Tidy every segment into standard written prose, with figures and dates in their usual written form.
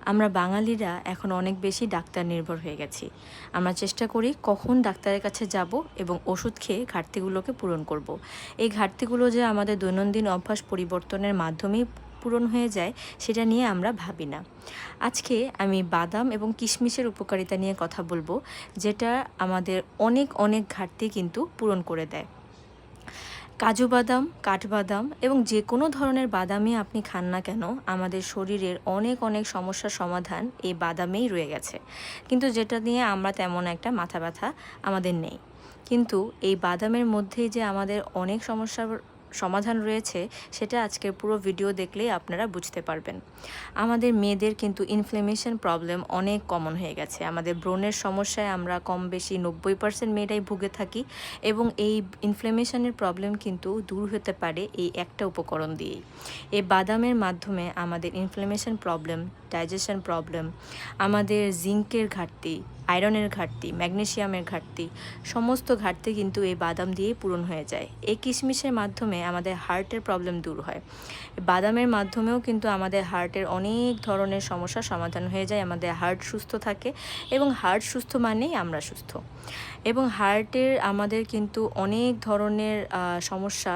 আমরা বাঙালিরা এখন অনেক বেশি ডাক্তার নির্ভর হয়ে গেছি। আমরা চেষ্টা করি কখন ডাক্তারের কাছে যাব এবং ওষুধ খেয়ে ঘাটতিগুলোকে পূরণ করব। এই ঘাটতিগুলো যে আমাদের দৈনন্দিন অভ্যাস পরিবর্তনের মাধ্যমেই পূরণ হয়ে যায় সেটা নিয়ে আমরা ভাবি না। আজকে আমি বাদাম এবং কিশমিশের উপকারিতা নিয়ে কথা বলবো, যেটা আমাদের অনেক অনেক ঘাটতি কিন্তু পূরণ করে দেয়। কাজু বাদাম, কাঠবাদাম এবং যে কোনো ধরনের বাদামই আপনি খান না কেন, আমাদের শরীরের অনেক অনেক সমস্যার সমাধান এই বাদামেই রয়ে গেছে। কিন্তু যেটা নিয়ে আমরা তেমন একটা মাথা ব্যথা আমাদের নেই। কিন্তু এই বাদামের মধ্যেই যে আমাদের অনেক সমস্যার সমাধান রয়েছে, সেটা আজকের পুরো ভিডিও দেখলেই আপনারা বুঝতে পারবেন। আমাদের মেয়েদের কিন্তু ইনফ্লেমেশন প্রবলেম অনেক কমন হয়ে গেছে। আমাদের ব্রণের সমস্যায় আমরা কম বেশি 90% মেয়েরাই ভুগে থাকি, এবং এই ইনফ্লেমেশনের প্রবলেম কিন্তু দূর হতে পারে এই একটা উপকরণ দিয়েই। এই বাদামের মাধ্যমে আমাদের ইনফ্লেমেশন প্রবলেম, ডাইজেশন প্রবলেম, আমাদের জিঙ্কের ঘাটতি, আয়রনের ঘাটতি, ম্যাগনেসিয়ামের ঘাটতি, সমস্ত ঘাটতি কিন্তু এই বাদাম দিয়েই পূরণ হয়ে যায়। এই কিশমিশের মাধ্যমে আমাদের হার্টের প্রবলেম দূর হয়। বাদামের মাধ্যমেও কিন্তু আমাদের হার্টের অনেক ধরনের সমস্যার সমাধান হয়ে যায়। আমাদের হার্ট সুস্থ থাকে, এবং হার্ট সুস্থ মানেই আমরা সুস্থ। এবং হার্টের আমাদের কিন্তু অনেক ধরনের সমস্যা,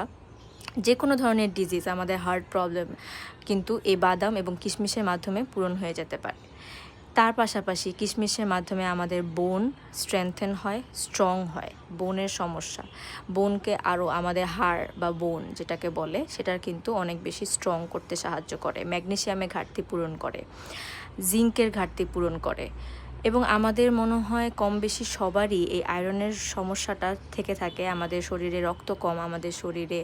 যে কোনো ধরনের ডিজিজ, আমাদের হার্ট প্রবলেম কিন্তু এই বাদাম এবং কিশমিশের মাধ্যমে পূরণ হয়ে যেতে পারে। তার পাশাপাশি কিশমিশের মাধ্যমে আমাদের বোন স্ট্রেংথেন হয়, স্ট্রং হয়। বোনের সমস্যা, বোনকে আরও আমাদের হাড় বা বোন যেটাকে বলে, সেটার কিন্তু অনেক বেশি স্ট্রং করতে সাহায্য করে। ম্যাগনেসিয়ামের ঘাটতি পূরণ করে, জিঙ্কের ঘাটতি পূরণ করে। এবং আমাদের মনে হয় কম বেশি সবারই এই আয়রনের সমস্যাটা থেকে থাকে। আমাদের শরীরে রক্ত কম, আমাদের শরীরে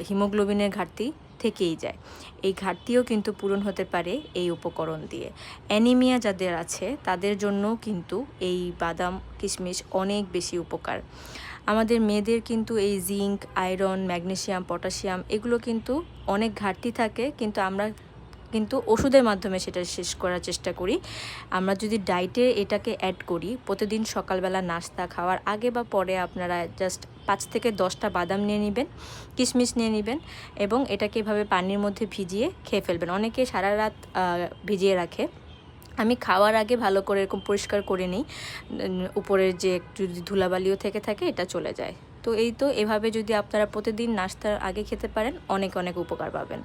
হিমোগ্লোবিনের ঘাটতি থেকেই যায়। এই ঘাটতিও কিন্তু পূরণ হতে পারে এই উপকরণ দিয়ে। অ্যানিমিয়া যাদের আছে তাদের জন্যও কিন্তু এই বাদাম কিশমিশ অনেক বেশি উপকার। আমাদের মেয়েদের কিন্তু এই জিঙ্ক, আয়রন, ম্যাগনেসিয়াম, পটাশিয়াম এগুলো কিন্তু অনেক ঘাটতি থাকে, কিন্তু আমরা কিন্তু ওষুধের মাধ্যমে সেটা শেষ করার চেষ্টা করি। আমরা যদি ডায়েটে এটাকে অ্যাড করি, প্রতিদিন সকালবেলা নাস্তা খাওয়ার আগে বা পরে আপনারা জাস্ট 5 থেকে 10টা বাদাম নিয়ে নেবেন, কিশমিশ নিয়ে নেবেন, এবং এটাকে এভাবে পানির মধ্যে ভিজিয়ে খেয়ে ফেলবেন। অনেকে সারা রাত ভিজিয়ে রাখে। আমি খাওয়ার আগে ভালো করে এরকম পরিষ্কার করে নিই, উপরের যে যদি ধুলাবালিও থেকে থাকে এটা চলে যায়। তো এভাবে যদি আপনারা প্রতিদিন নাস্তার আগে খেতে পারেন, অনেক অনেক উপকার পাবেন।